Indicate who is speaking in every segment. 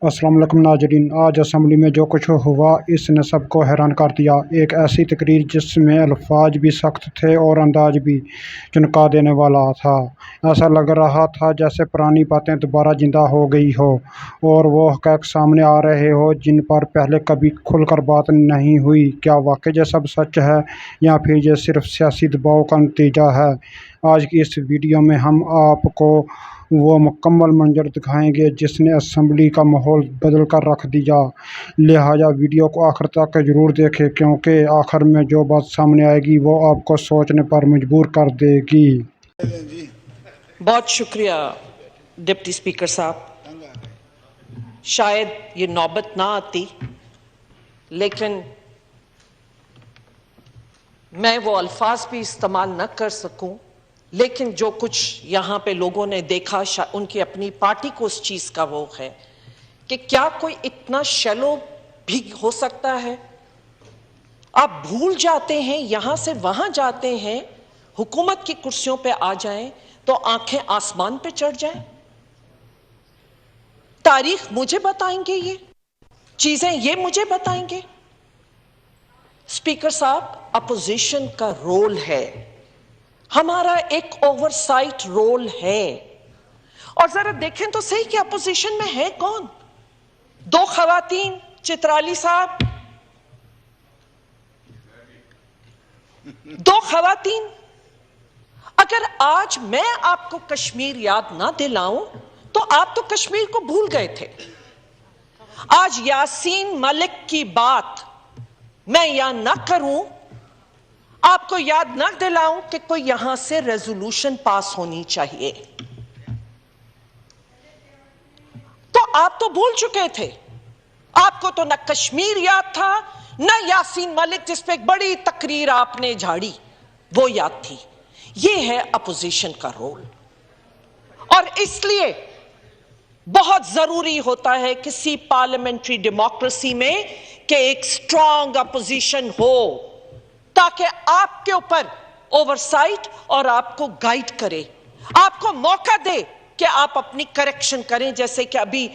Speaker 1: अस्सलाम वालेकुम नाजरीन। आज असम्बली में जो कुछ हुआ इसने सबको हैरान कर दिया। एक ऐसी तकरीर जिसमें अल्फाज भी सख्त थे और अंदाज भी चौंका देने वाला था। ऐसा लग रहा था जैसे पुरानी बातें दोबारा जिंदा हो गई हो और वो हक़ाइक़ सामने आ रहे हो जिन पर पहले कभी खुलकर बात नहीं हुई। क्या वाकई ये सब सच है या फिर ये सिर्फ सियासी दबाव का नतीजा है? आज की इस वीडियो में हम आपको वो मुकम्मल मंजर दिखाएंगे जिसने असम्बली का माहौल बदल कर रख दिया। लिहाजा वीडियो को आखिर तक ज़रूर देखें क्योंकि आखिर में जो बात सामने आएगी वो आपको सोचने पर मजबूर कर देगी।
Speaker 2: बहुत शुक्रिया डिप्टी स्पीकर साहब। शायद ये नौबत ना आती, लेकिन मैं वो अल्फाज भी इस्तेमाल न कर सकूं, लेकिन जो कुछ यहाँ पे लोगों ने देखा, उनकी अपनी पार्टी को उस चीज का वो है कि क्या कोई इतना शैलो भी हो सकता है? आप भूल जाते हैं, यहां से वहां जाते हैं, हुकूमत की कुर्सियों पे आ जाएं तो आंखें आसमान पे चढ़ जाएं। तारीख मुझे बताएंगे, ये चीजें ये मुझे बताएंगे। स्पीकर साहब, अपोजिशन का रोल है, हमारा एक ओवरसाइट रोल है। और जरा देखें तो सही कि अपोजिशन में है कौन? दो खवातीन, चित्राली साहब, दो खवातीन। अगर आज मैं आपको कश्मीर याद ना दिलाऊं तो आप तो कश्मीर को भूल गए थे। आज यासीन मलिक की बात मैं यहां ना करूं, आपको याद ना दिलाऊं कि कोई यहां से रेजोल्यूशन पास होनी चाहिए, तो आप तो भूल चुके थे। आपको तो न कश्मीर याद था, न यासीन मलिक जिस पे एक बड़ी तकरीर आपने झाड़ी वो याद थी। ये है अपोजिशन का रोल, और इसलिए बहुत जरूरी होता है किसी पार्लियामेंट्री डेमोक्रेसी में कि एक स्ट्रांग अपोजिशन हो, ताकि आपके ऊपर ओवरसाइट और आपको गाइड करे, आपको मौका दे कि आप अपनी करेक्शन करें। जैसे कि अभी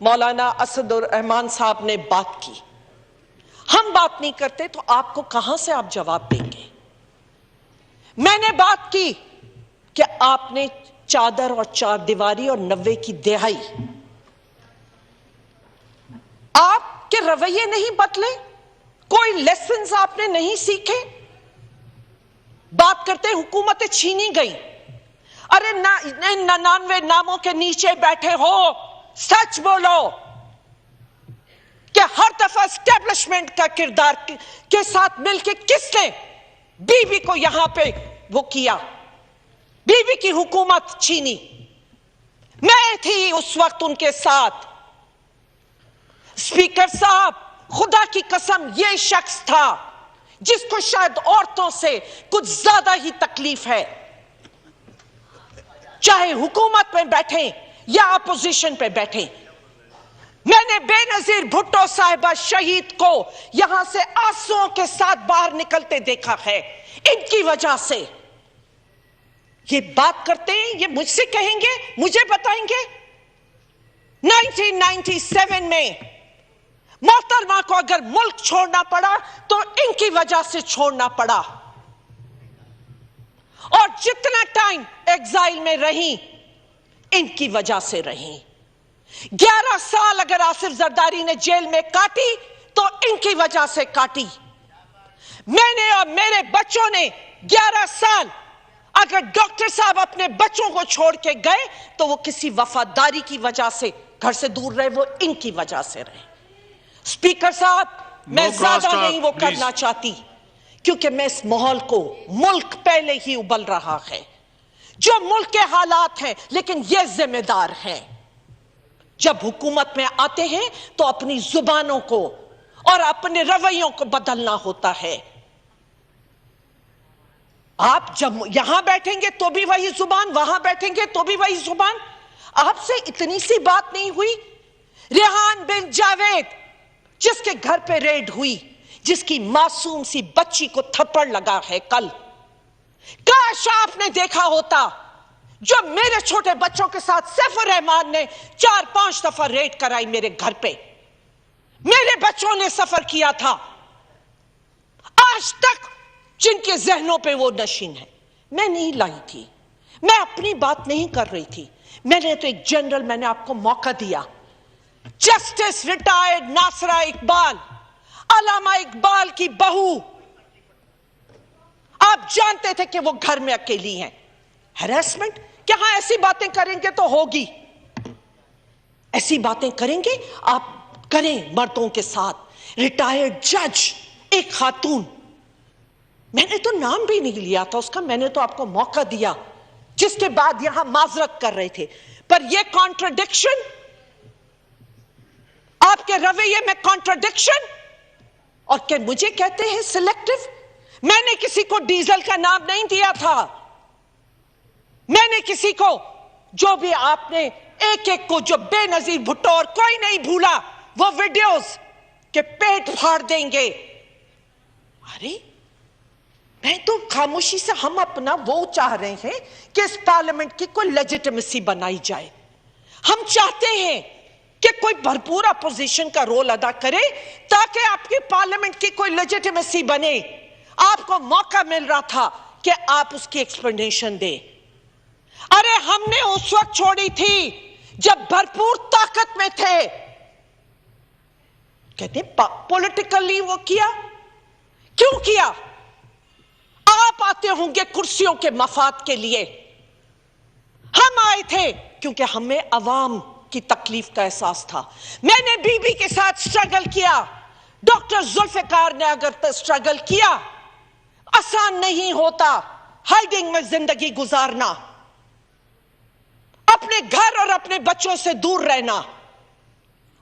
Speaker 2: मौलाना असदुर रहमान साहब ने बात की, हम बात नहीं करते तो आपको कहां से आप जवाब देंगे? मैंने बात की कि आपने चादर और चार दीवारी और 90 की दिहाई, आपके रवैये नहीं बदले, कोई लेसन्स आपने नहीं सीखे। बात करते हुकूमतें छीनी गई। अरे 99 नामों के नीचे बैठे हो, सच बोलो कि हर दफा एस्टेब्लिशमेंट का किरदार के साथ मिलकर किसने बीबी को यहां पे वो किया, बीबी की हुकूमत छीनी? मैं थी उस वक्त उनके साथ। स्पीकर साहब, खुदा की कसम, ये शख्स था जिसको शायद औरतों से कुछ ज्यादा ही तकलीफ है, चाहे हुकूमत में बैठे या अपोजिशन पे बैठे। मैंने बेनजीर भुट्टो साहिबा शहीद को यहां से आंसुओं के साथ बाहर निकलते देखा है। इनकी वजह से ये बात करते हैं, ये मुझसे कहेंगे, मुझे बताएंगे। 1997 में मोहतरमा को अगर मुल्क छोड़ना पड़ा तो इनकी वजह से छोड़ना पड़ा, और जितना टाइम एग्जाइल में रही इनकी वजह से रही। 11 साल अगर आसिफ जरदारी ने जेल में काटी तो इनकी वजह से काटी। मैंने और मेरे बच्चों ने 11 साल, अगर डॉक्टर साहब अपने बच्चों को छोड़ के गए तो वो किसी वफादारी की वजह से घर से दूर रहे, वो इनकी वजह से रहे। स्पीकर साहब, मैं ज्यादा नहीं वो करना चाहती, क्योंकि मैं इस माहौल को, मुल्क पहले ही उबल रहा है, जो मुल्क के हालात हैं, लेकिन ये जिम्मेदार हैं। जब हुकूमत में आते हैं तो अपनी जुबानों को और अपने रवैयों को बदलना होता है। आप जब यहां बैठेंगे तो भी वही जुबान, वहां बैठेंगे तो भी वही जुबान। आपसे इतनी सी बात नहीं हुई? रेहान बिन जावेद जिसके घर पे रेड हुई, जिसकी मासूम सी बच्ची को थप्पड़ लगा है कल, काश आपने देखा होता जो मेरे छोटे बच्चों के साथ सैफुर रहमान ने 4-5 दफा रेड कराई मेरे घर पे, मेरे बच्चों ने सफर किया था, आज तक जिनके जहनों पे वो नशीन है। मैं नहीं लाई थी, मैं अपनी बात नहीं कर रही थी, मैंने तो एक जनरल, मैंने आपको मौका दिया। जस्टिस रिटायर्ड नासरा इकबाल, अलामा इकबाल की बहू, आप जानते थे कि वो घर में अकेली हैं। हैरेसमेंट क्या? हाँ, ऐसी बातें करेंगे तो होगी, ऐसी बातें करेंगे आप, करें मर्दों के साथ। रिटायर्ड जज, एक खातून, मैंने तो नाम भी नहीं लिया था उसका, मैंने तो आपको मौका दिया, जिसके बाद यहां माजरत कर रहे थे। पर यह कॉन्ट्रडिक्शन, आपके रवैये में कॉन्ट्रडिक्शन, और क्या मुझे कहते हैं सिलेक्टिव। मैंने किसी को डीजल का नाम नहीं दिया था, मैंने किसी को, जो भी आपने एक एक को, जो बेनजीर भुट्टो और कोई नहीं भूला वो वीडियोस के पेट फाड़ देंगे। अरे मैं तो खामोशी से, हम अपना वो चाह रहे हैं कि इस पार्लियामेंट की कोई लेजिटिमेसी बनाई जाए। हम चाहते हैं कि कोई भरपूर अपोजिशन का रोल अदा करे ताकि आपकी पार्लियामेंट की कोई लेजिटिमेसी बने। आपको मौका मिल रहा था कि आप उसकी एक्सप्लेनेशन दें। अरे हमने उस वक्त छोड़ी थी जब भरपूर ताकत में थे। कहते पॉलिटिकली वो किया, क्यों किया? आप आते होंगे कुर्सियों के मफाद के लिए, हम आए थे क्योंकि हमें अवाम की तकलीफ का एहसास था। मैंने बीबी के साथ स्ट्रगल किया, डॉक्टर जुल्फिकार ने अगर स्ट्रगल किया। आसान नहीं होता हाइडिंग में जिंदगी गुजारना, अपने घर और अपने बच्चों से दूर रहना।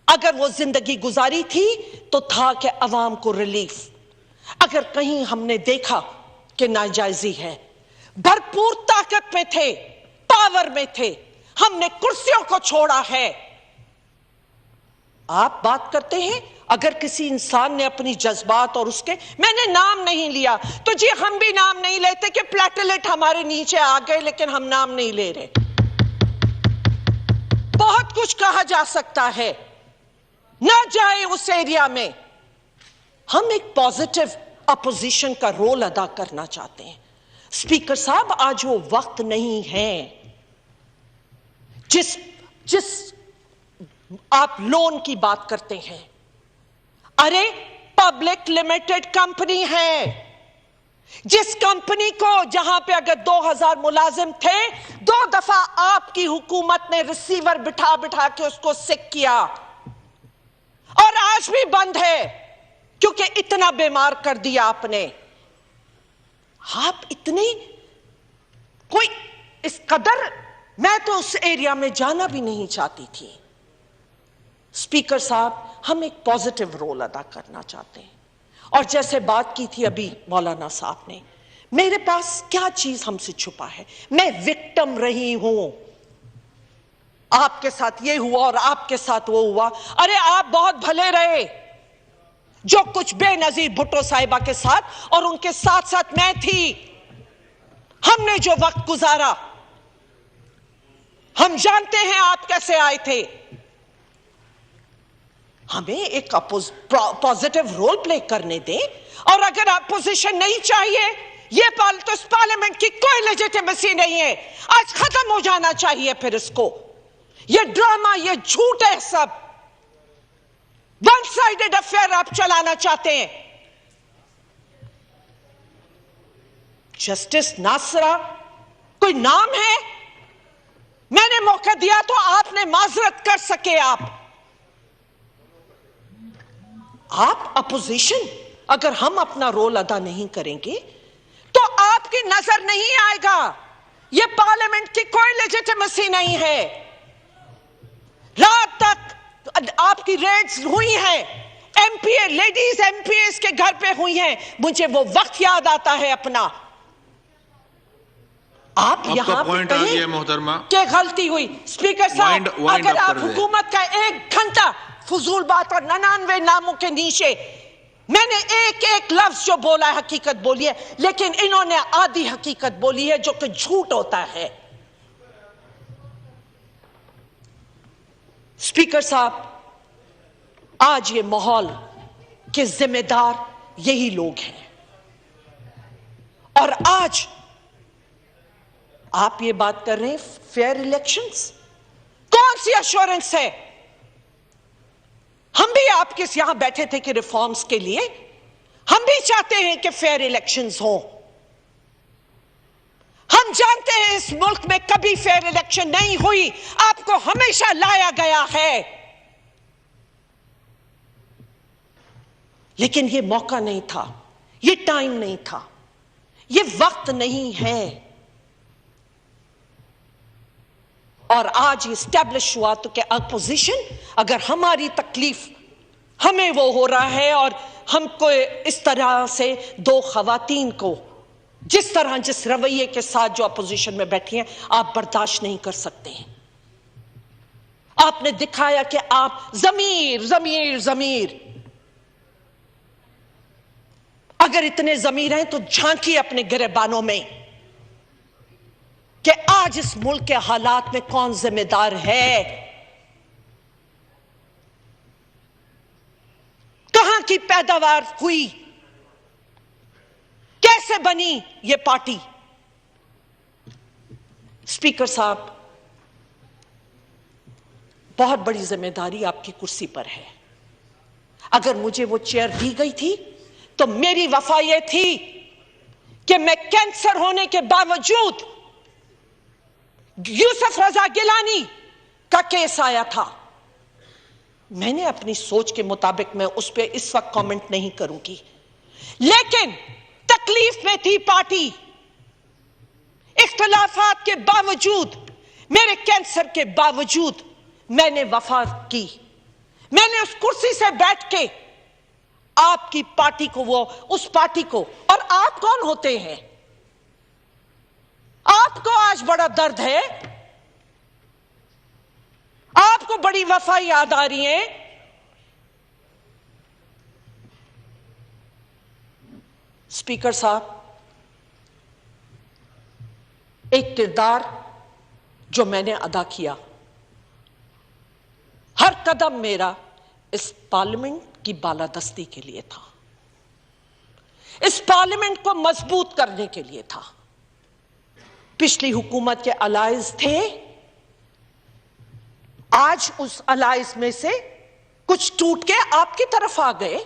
Speaker 2: अगर वो जिंदगी गुजारी थी तो था कि अवाम को रिलीफ। अगर कहीं हमने देखा कि नाजायजी है, भरपूर ताकत में थे, पावर में थे, हमने कुर्सियों को छोड़ा है। आप बात करते हैं अगर किसी इंसान ने अपनी जज्बात और उसके, मैंने नाम नहीं लिया तो जी हम भी नाम नहीं लेते कि प्लेटलेट हमारे नीचे आ गए, लेकिन हम नाम नहीं ले रहे। बहुत कुछ कहा जा सकता है, ना जाए उस एरिया में। हम एक पॉजिटिव अपोजिशन का रोल अदा करना चाहते हैं। स्पीकर साहब, आज वो वक्त नहीं है जिस आप लोन की बात करते हैं। अरे पब्लिक लिमिटेड कंपनी है, जिस कंपनी को, जहां पे अगर 2000 मुलाजिम थे, 2 दफा आपकी हुकूमत ने रिसीवर बिठा बिठा के उसको सिक किया, और आज भी बंद है क्योंकि इतना बीमार कर दिया आपने। आप इतने कोई इस कदर, मैं तो उस एरिया में जाना भी नहीं चाहती थी। स्पीकर साहब, हम एक पॉजिटिव रोल अदा करना चाहते हैं। और जैसे बात की थी अभी मौलाना साहब ने, मेरे पास क्या चीज हमसे छुपा है? मैं विक्टिम रही हूं, आपके साथ ये हुआ और आपके साथ वो हुआ। अरे आप बहुत भले रहे, जो कुछ बेनजीर भुट्टो साहिबा के साथ और उनके साथ साथ मैं थी, हमने जो वक्त गुजारा, हम जानते हैं आप कैसे आए थे। हमें एक पॉजिटिव रोल प्ले करने दें, और अगर अपोजिशन नहीं चाहिए, ये तो इस पार्लियामेंट की कोई लेजिटिमेसी नहीं है, आज खत्म हो जाना चाहिए। फिर इसको, ये ड्रामा, ये झूठ है सब, वन साइडेड अफेयर आप चलाना चाहते हैं। जस्टिस नासरा कोई नाम है? मैंने मौका दिया तो आपने माजरत कर सके। आप अपोजिशन, अगर हम अपना रोल अदा नहीं करेंगे तो आपकी नजर नहीं आएगा। यह पार्लियामेंट की कोई लेजिटिमेसी नहीं है। रात तक आपकी रेड्स हुई हैं, एमपीए, लेडीज एमपीएस के घर पे हुई हैं। मुझे वो वक्त याद आता है अपना। आप यहां
Speaker 3: पॉइंट आ गया मोहतरमा,
Speaker 2: क्या गलती हुई? स्पीकर साहब, अगर आप हुकूमत का 1 घंटा फजूल बात और 99 नामों के नीचे, मैंने एक एक लफ्ज जो बोला है हकीकत बोली है, लेकिन इन्होंने आधी हकीकत बोली है जो कि झूठ होता है। स्पीकर साहब, आज ये माहौल के जिम्मेदार यही लोग हैं और आज आप ये बात कर रहे हैं फेयर इलेक्शंस। कौन सी एश्योरेंस है? हम भी आपके यहां बैठे थे कि रिफॉर्म्स के लिए हम भी चाहते हैं कि फेयर इलेक्शंस हो। हम जानते हैं इस मुल्क में कभी फेयर इलेक्शन नहीं हुई, आपको हमेशा लाया गया है, लेकिन यह मौका नहीं था, यह टाइम नहीं था, यह वक्त नहीं है। और आज इस्टेब्लिश हुआ तो क्या अपोजिशन, अगर हमारी तकलीफ हमें वो हो रहा है और हमको इस तरह से दो खवातीन को जिस रवैये के साथ जो अपोजिशन में बैठी हैं आप बर्दाश्त नहीं कर सकते हैं। आपने दिखाया कि आप जमीर जमीर जमीर, अगर इतने जमीर हैं तो झांकिए अपने गिरेबानों में कि आज इस मुल्क के हालात में कौन जिम्मेदार है, कहां की पैदावार हुई, कैसे बनी ये पार्टी। स्पीकर साहब, बहुत बड़ी जिम्मेदारी आपकी कुर्सी पर है। अगर मुझे वो चेयर दी गई थी तो मेरी वफा यह थी कि मैं कैंसर होने के बावजूद, यूसुफ रजा गिलानी का केस आया था, मैंने अपनी सोच के मुताबिक मैं उस पर इस वक्त कमेंट नहीं करूंगी, लेकिन तकलीफ में थी पार्टी, इख्तिलाफात के बावजूद, मेरे कैंसर के बावजूद मैंने वफा की। मैंने उस कुर्सी से बैठ के आपकी पार्टी को, वो उस पार्टी को, और आप कौन होते हैं? आपको आज बड़ा दर्द है, आपको बड़ी वफा याद आ रही है। स्पीकर साहब, एक किरदार जो मैंने अदा किया, हर कदम मेरा इस पार्लियामेंट की बालादस्ती के लिए था, इस पार्लियामेंट को मजबूत करने के लिए था। पिछली हुकूमत के अलायंस थे, आज उस अलायंस में से कुछ टूट के आपकी तरफ आ गए,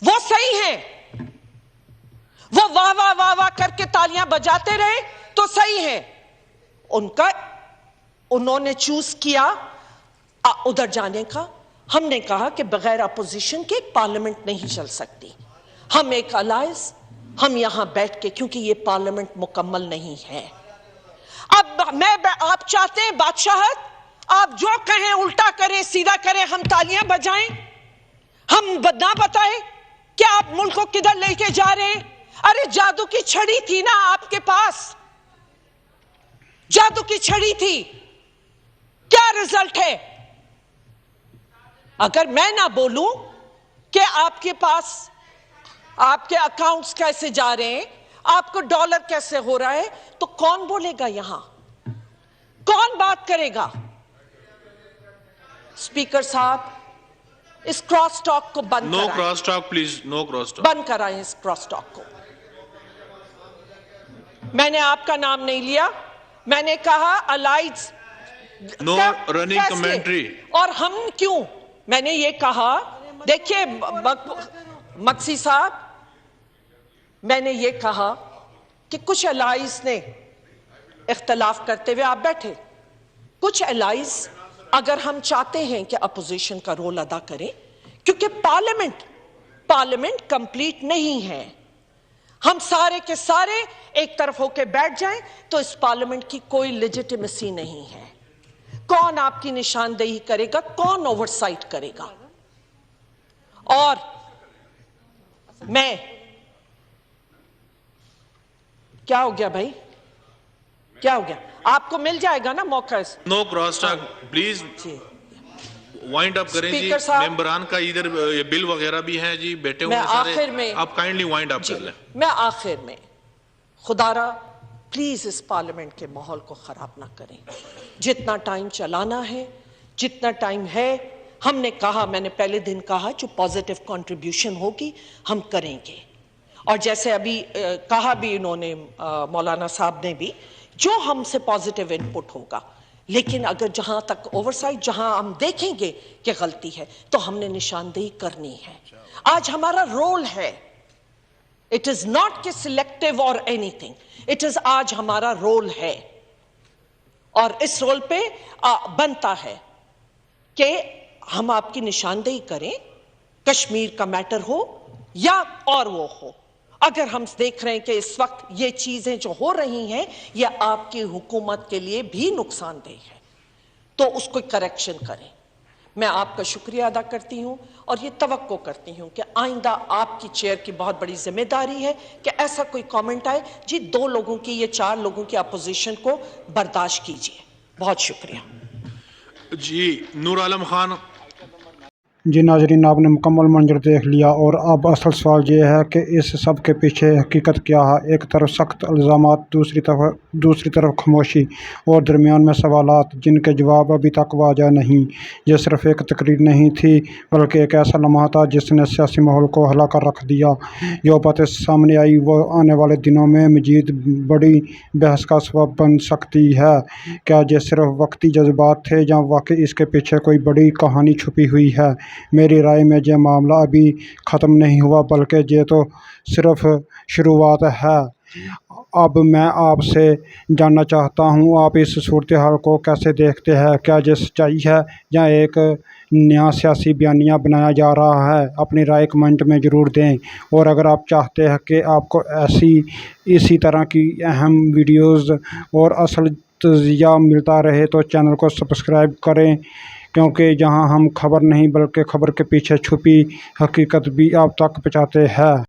Speaker 2: वो सही है, वो वाह वाह वाह वाह करके तालियां बजाते रहे तो सही है, उन्होंने चूज किया उधर जाने का। हमने कहा कि बगैर अपोजिशन के पार्लियामेंट नहीं चल सकती, हम एक अलायंस, हम यहां बैठ के, क्योंकि ये पार्लियामेंट मुकम्मल नहीं है। अब आप चाहते हैं बादशाहत, आप जो कहें उल्टा करें सीधा करें, हम तालियां बजाएं, हम ना बताएं कि आप मुल्क को किधर लेके जा रहे हैं। अरे जादू की छड़ी थी ना आपके पास, जादू की छड़ी थी, क्या रिजल्ट है? अगर मैं ना बोलूं कि आपके पास आपके अकाउंट्स कैसे जा रहे हैं, आपको डॉलर कैसे हो रहा है, तो कौन बोलेगा यहां, कौन बात करेगा? स्पीकर साहब, इस क्रॉस टॉक को बंद कराएं।
Speaker 3: No cross talk please, no cross talk
Speaker 2: बंद कराएं इस क्रॉस टॉक को। मैंने आपका नाम नहीं लिया, मैंने कहा अलाइज,
Speaker 3: नो रनिंग कमेंट्री।
Speaker 2: और हम क्यों, मैंने ये कहा, देखिए मक्सी साहब, मैंने ये कहा कि कुछ अलाइज ने इख्तलाफ करते हुए आप बैठे, कुछ अलाइज अगर हम चाहते हैं कि अपोजिशन का रोल अदा करें, क्योंकि पार्लियामेंट कंप्लीट नहीं है, हम सारे के सारे एक तरफ होकर बैठ जाएं तो इस पार्लियामेंट की कोई लेजिटिमेसी नहीं है। कौन आपकी निशानदेही करेगा, कौन ओवरसाइट करेगा? और मैं, क्या हो गया भाई, क्या हो गया? आपको मिल जाएगा ना मौका।
Speaker 3: No cross talk please, wind up करें जी। मेंबरान का इधर ये बिल वगैरह भी हैं जी, बैठे हुए सारे, आखिर में आप काइंडली वाइंड अप कर लें।
Speaker 2: मैं आखिर में, खुदारा प्लीज इस पार्लियामेंट के माहौल को खराब ना करें, जितना टाइम चलाना है जितना टाइम है, हमने कहा, मैंने पहले दिन कहा, जो पॉजिटिव कंट्रीब्यूशन होगी हम करेंगे। और जैसे अभी कहा भी इन्होंने, मौलाना साहब ने भी, जो हमसे पॉजिटिव इनपुट होगा, लेकिन अगर जहां तक ओवरसाइट, जहां हम देखेंगे कि गलती है, तो हमने निशानदेही करनी है। आज हमारा रोल है, इट इज नॉट कि सिलेक्टिव और एनीथिंग, इट इज आज हमारा रोल है। और इस रोल पे बनता है कि हम आपकी निशानदेही करें, कश्मीर का मैटर हो या और वो हो। अगर हम देख रहे हैं कि इस वक्त ये चीजें जो हो रही हैं ये आपकी हुकूमत के लिए भी नुकसानदेह है, तो उसको करेक्शन करें। मैं आपका शुक्रिया अदा करती हूं और ये तवक्को करती हूं कि आइंदा आपकी चेयर की बहुत बड़ी जिम्मेदारी है कि ऐसा कोई कमेंट आए जी 2 लोगों की या 4 लोगों की अपोजिशन को बर्दाश्त कीजिए। बहुत शुक्रिया
Speaker 3: जी। नूर आलम खान।
Speaker 1: जी नाजरीन, आपने मुकम्मल मंजर देख लिया और अब असल सवाल ये है कि इस सब के पीछे हकीकत क्या है। एक तरफ सख्त इल्ज़ामात, दूसरी तरफ खामोशी और दरमियान में सवालात जिनके जवाब अभी तक वाज़ह नहीं। ये सिर्फ एक तकरीर नहीं थी बल्कि एक ऐसा लम्हा था जिसने सियासी माहौल को हिला कर रख दिया। जो बातें सामने आई वो आने वाले दिनों में मज़ीद बड़ी बहस का सबब बन सकती है। क्या ये सिर्फ वक्ती जज्बात थे या वाकई इसके पीछे कोई बड़ी कहानी छुपी हुई है? मेरी राय में ये मामला अभी ख़त्म नहीं हुआ बल्कि ये तो सिर्फ शुरुआत है। अब मैं आपसे जानना चाहता हूँ, आप इस सूरत हाल को कैसे देखते हैं? क्या ये सच्चाई है या एक नया सियासी बयानिया बनाया जा रहा है? अपनी राय कमेंट में ज़रूर दें। और अगर आप चाहते हैं कि आपको इसी तरह की अहम वीडियोज़ और असल तज़िया मिलता रहे तो चैनल को सब्सक्राइब करें, क्योंकि यहाँ हम खबर नहीं बल्कि खबर के पीछे छुपी हकीकत भी आप तक पहुँचाते हैं।